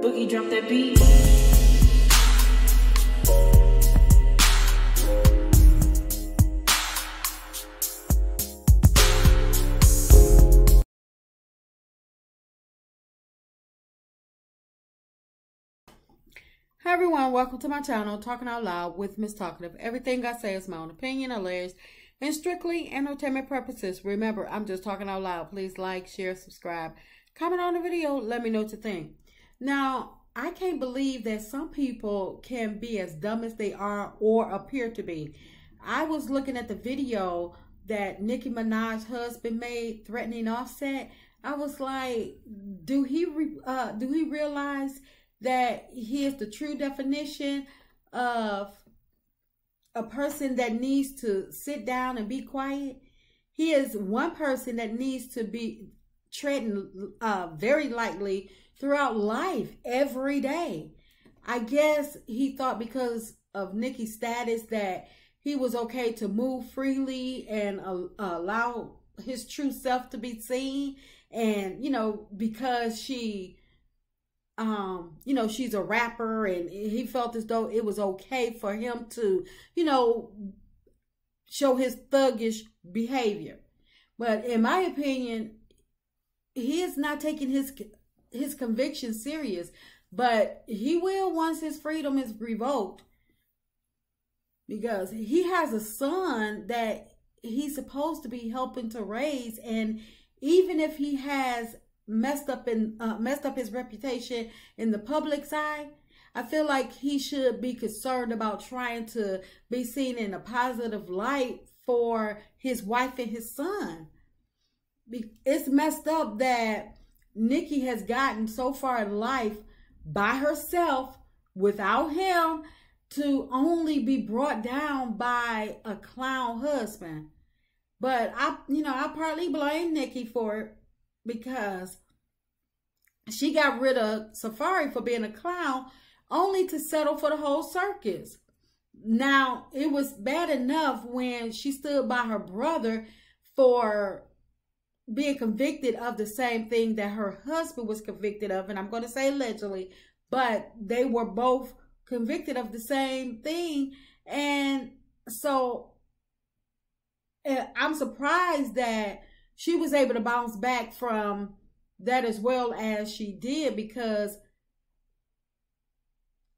Boogie drop that beat. Hi everyone, welcome to my channel, Talking Out Loud with Miss Talkative. Everything I say is my own opinion, alleged, and strictly entertainment purposes. Remember, I'm just talking out loud. Please like, share, subscribe, comment on the video, let me know what you think. Now, I can't believe that some people can be as dumb as they are or appear to be. I was looking at the video that Nicky Minaj's husband made threatening Offset. I was like, do he realize that he is the true definition of a person that needs to sit down and be quiet? He is one person that needs to be treading very lightly throughout life every day. I guess he thought because of Nicki's status that he was okay to move freely and allow his true self to be seen. And, you know, because she you know, she's a rapper, and he felt as though it was okay for him to, you know, show his thuggish behavior. But in my opinion, he is not taking his conviction serious, but he will once his freedom is revoked, because he has a son that he's supposed to be helping to raise. And even if he has messed up his reputation in the public's eye, I feel like he should be concerned about trying to be seen in a positive light for his wife and his son. It's messed up that Nicki has gotten so far in life by herself without him to only be brought down by a clown husband. But I partly blame Nicki for it, because she got rid of Safari for being a clown only to settle for the whole circus. Now, it was bad enough when she stood by her brother for being convicted of the same thing that her husband was convicted of. And I'm going to say allegedly, but they were both convicted of the same thing. And so I'm surprised that she was able to bounce back from that as well as she did, because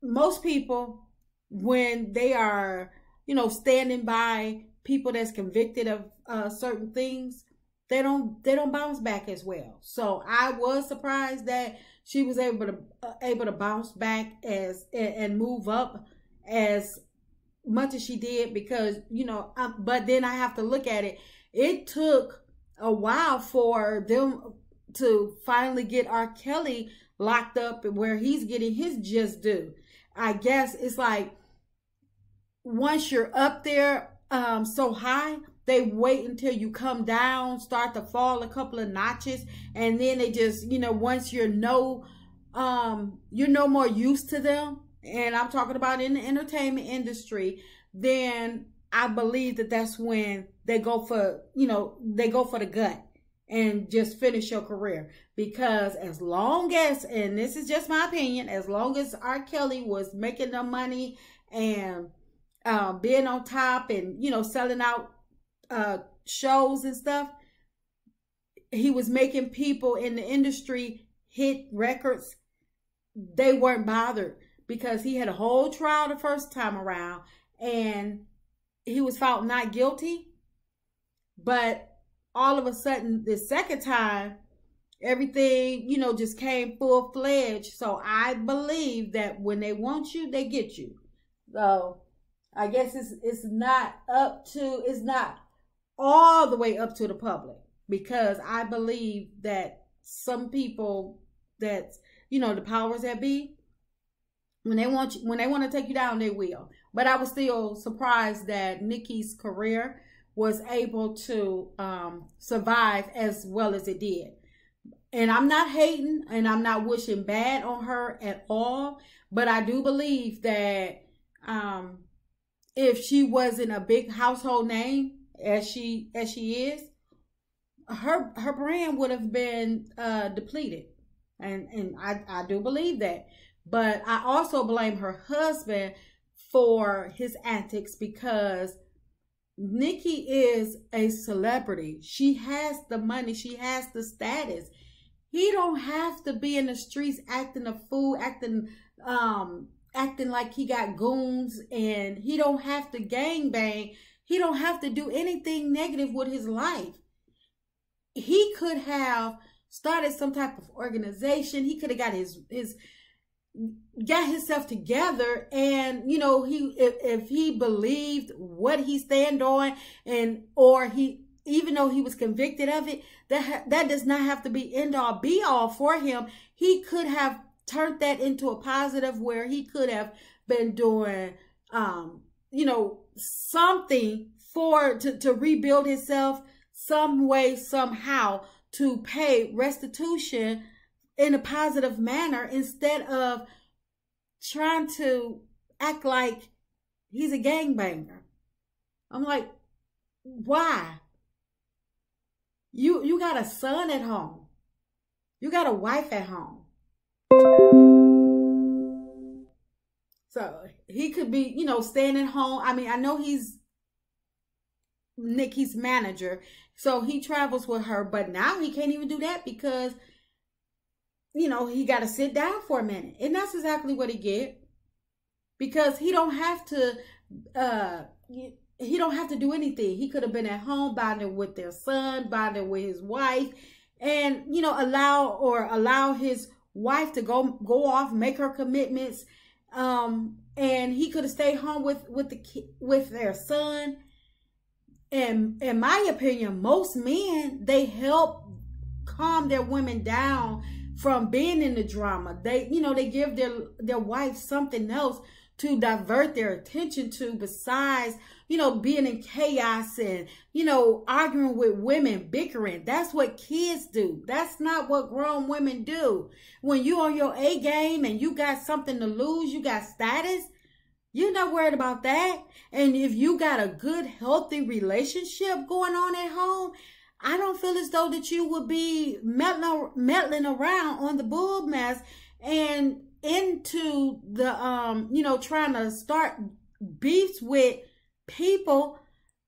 most people, when they are, you know, standing by people that's convicted of certain things, they don't bounce back as well. So I was surprised that she was able to bounce back and move up as much as she did, because, you know, but then I have to look at it. It took a while for them to finally get R. Kelly locked up where he's getting his just due. I guess it's like, once you're up there so high, they wait until you come down, start to fall a couple of notches, and then they just, you know, once you're no more used to them, and I'm talking about in the entertainment industry, then I believe that that's when they go for, you know, they go for the gut and just finish your career. Because as long as, and this is just my opinion, as long as R. Kelly was making the money and being on top and, you know, selling out shows and stuff, he was making people in the industry hit records. They weren't bothered, because he had a whole trial the first time around and he was found not guilty. But all of a sudden, the second time, everything, you know, just came full-fledged. So I believe that when they want you, they get you. So I guess it's not all the way up to the public, because I believe that some people that, you know, the powers that be, when they want to take you down, they will. But I was still surprised that Nicki's career was able to survive as well as it did. And I'm not hating and I'm not wishing bad on her at all, but I do believe that if she wasn't a big household name as she is, her brand would have been depleted. And I do believe that. But I also blame her husband for his antics because Nikki is a celebrity. She has the money, she has the status. He don't have to be in the streets acting a fool, acting like he got goons, and he don't have to gang bang. He don't have to do anything negative with his life. He could have started some type of organization. He could have got got himself together, and he if he believed what he stand on, and or he, even though he was convicted of it, that does not have to be end all be all for him. He could have turned that into a positive where he could have been doing something to rebuild himself some way, somehow, to pay restitution in a positive manner, instead of trying to act like he's a gangbanger. I'm like, why? You got a son at home. You got a wife at home. So he could be, staying at home. I mean, I know he's Nikki's manager, so he travels with her, but now he can't even do that because he got to sit down for a minute. And that's exactly what he get. Because he don't have to do anything. He could have been at home bonding with their son, bonding with his wife, and allow his wife to go off, make her commitments. And he could have stayed home with their son. And in my opinion, most men, they help calm their women down from being in the drama. They give their wife something else to divert their attention to, besides, being in chaos and, arguing with women, bickering. That's what kids do. That's not what grown women do. When you on your A game and you got something to lose, you got status, you're not worried about that. And if you got a good, healthy relationship going on at home, I don't feel as though that you would be meddling around on the bull mess and into the, trying to start beefs with people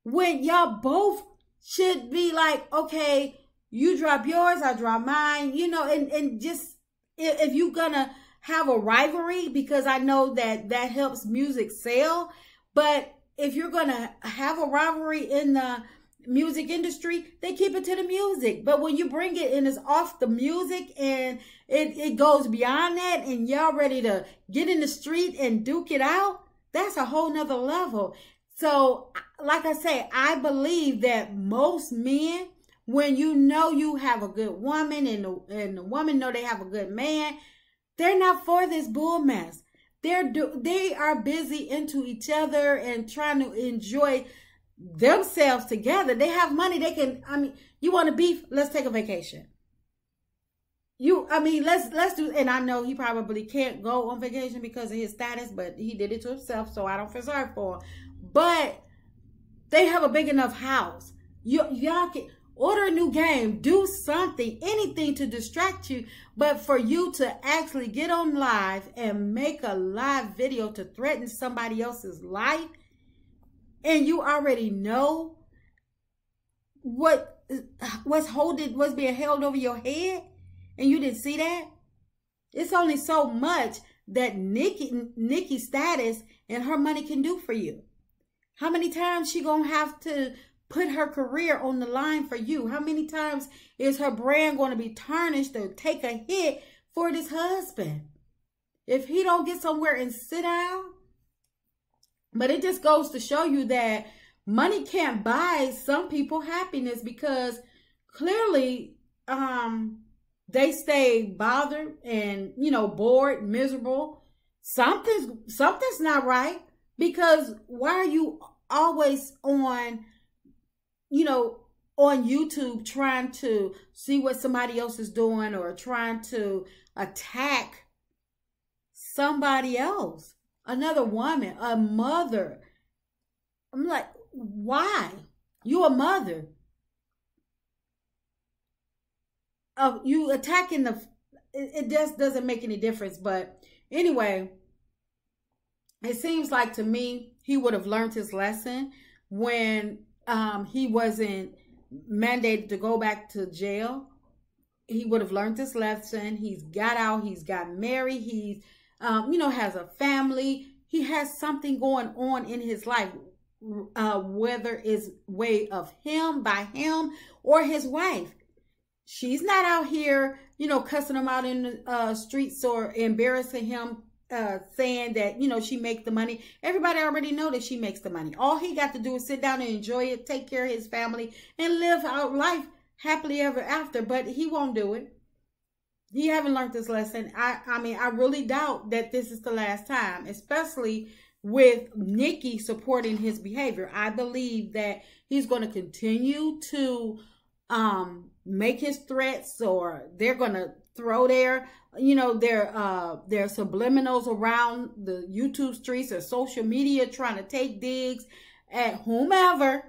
when y'all both should be like, okay, you drop yours, I drop mine, and just, if you're gonna have a rivalry, because I know that helps music sell, but if you're gonna have a rivalry in the music industry, they keep it to the music. But when you bring it and it's off the music and it goes beyond that, and y'all ready to get in the street and duke it out, that's a whole nother level. So like I say, I believe that most men, when you have a good woman and the woman know they have a good man, they're not for this bull mess. They are busy into each other and trying to enjoy themselves together. They have money. They can, you want to beef? Let's take a vacation. Let's do, and I know he probably can't go on vacation because of his status, but he did it to himself, so I don't feel sorry for him. But they have a big enough house. Y'all can order a new game, do something, anything to distract you. But for you to actually get on live and make a live video to threaten somebody else's life, and you already know what's being held over your head, and you didn't see that, it's only so much that Nikki's status and her money can do for you. How many times she gonna have to put her career on the line for you? How many times is her brand going to be tarnished or take a hit for this husband if he don't get somewhere and sit down? But it just goes to show you that money can't buy some people happiness, because clearly they stay bothered and bored, miserable. Something's not right, because why are you always on YouTube trying to see what somebody else is doing, or trying to attack somebody else, another woman, a mother? I'm like, why? You a mother. You attacking it just doesn't make any difference. But anyway, it seems like to me he would have learned his lesson when he wasn't mandated to go back to jail. He would have learned his lesson. He's got out. He's got married. He's, has a family. He has something going on in his life, whether it's way of him, by him, or his wife. She's not out here, cussing him out in the streets or embarrassing him, saying that, she makes the money. Everybody already know that she makes the money. All he got to do is sit down and enjoy it, take care of his family, and live out life happily ever after. But he won't do it. He haven't learned this lesson. I really doubt that this is the last time, especially with Nicky supporting his behavior. I believe that he's going to continue to make his threats, or they're going to throw their subliminals around the YouTube streets or social media, trying to take digs at whomever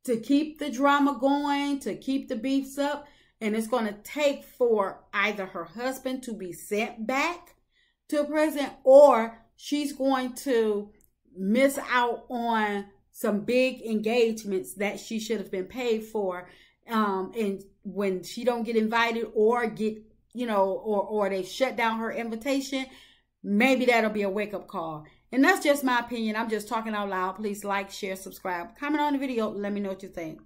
to keep the drama going, to keep the beefs up. And it's going to take for either her husband to be sent back to prison, or she's going to miss out on some big engagements that she should have been paid for. And when she don't get invited or get, or they shut down her invitation, maybe that'll be a wake-up call. And that's just my opinion. I'm just talking out loud. Please like, share, subscribe, comment on the video. Let me know what you think.